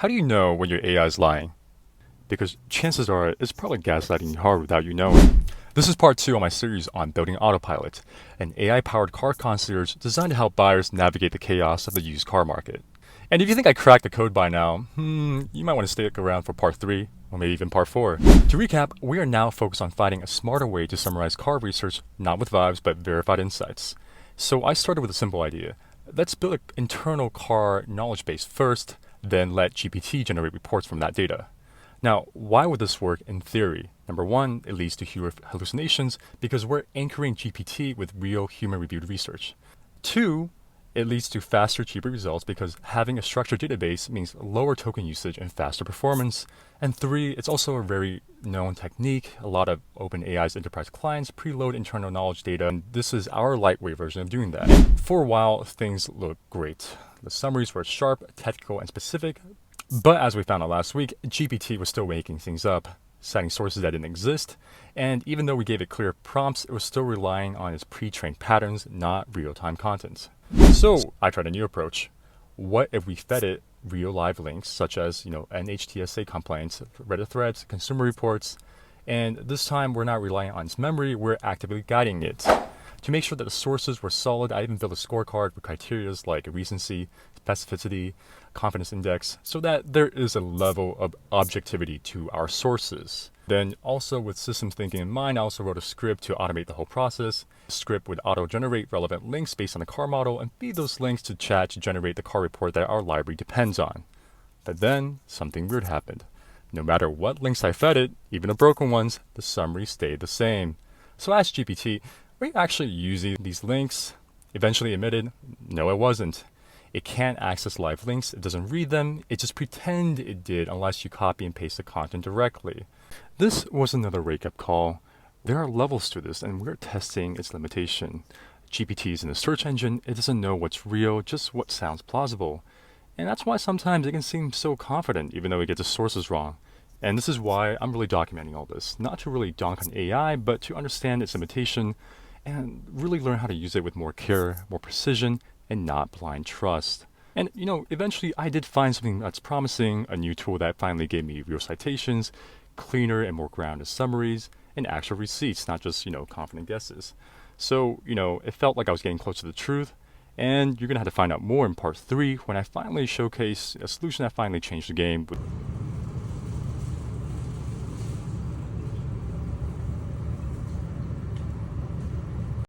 How do you know when your AI is lying? Because chances are it's probably gaslighting you hard without you knowing. This is part 2 of my series on building OttoPilot, an AI-powered car concierge designed to help buyers navigate the chaos of the used car market. And if you think I cracked the code by now, you might want to stick around for part 3, or maybe even part 4. To recap, we are now focused on finding a smarter way to summarize car research, not with vibes, but verified insights. So I started with a simple idea. Let's build an internal car knowledge base first, then let GPT generate reports from that data. Now, why would this work in theory? Number one, it leads to fewer hallucinations because we're anchoring GPT with real human-reviewed research. Two, it leads to faster, cheaper results because having a structured database means lower token usage and faster performance. And three, it's also a very known technique. A lot of OpenAI's enterprise clients preload internal knowledge data, and this is our lightweight version of doing that. For a while, things look great. The summaries were sharp, technical, and specific. But as we found out last week, GPT was still making things up, citing sources that didn't exist, and even though we gave it clear prompts, it was still relying on its pre-trained patterns, not real-time content. So I tried a new approach. What if we fed it real live links, such as NHTSA complaints, Reddit threads, consumer reports, and this time we're not relying on its memory, we're actively guiding it. To make sure that the sources were solid, I even built a scorecard with criteria like recency, specificity, confidence index, so that there is a level of objectivity to our sources. Then also with systems thinking in mind, I also wrote a script to automate the whole process. The script would auto-generate relevant links based on the car model and feed those links to chat to generate the car report that our library depends on. But then something weird happened. No matter what links I fed it, even the broken ones, the summary stayed the same. So I asked GPT, were you actually using these links? Eventually admitted, no it wasn't. It can't access live links, it doesn't read them, it just pretend it did unless you copy and paste the content directly. This was another wake-up call. There are levels to this and we're testing its limitation. GPT is in the search engine, it doesn't know what's real, just what sounds plausible. And that's why sometimes it can seem so confident even though it gets the sources wrong. And this is why I'm really documenting all this. Not to really donk on AI, but to understand its limitation and really learn how to use it with more care, more precision, and not blind trust. And eventually I did find something that's promising, a new tool that finally gave me real citations, cleaner and more grounded summaries, and actual receipts, not just, confident guesses. So, it felt like I was getting close to the truth, and you're gonna have to find out more in part 3 when I finally showcase a solution that finally changed the game.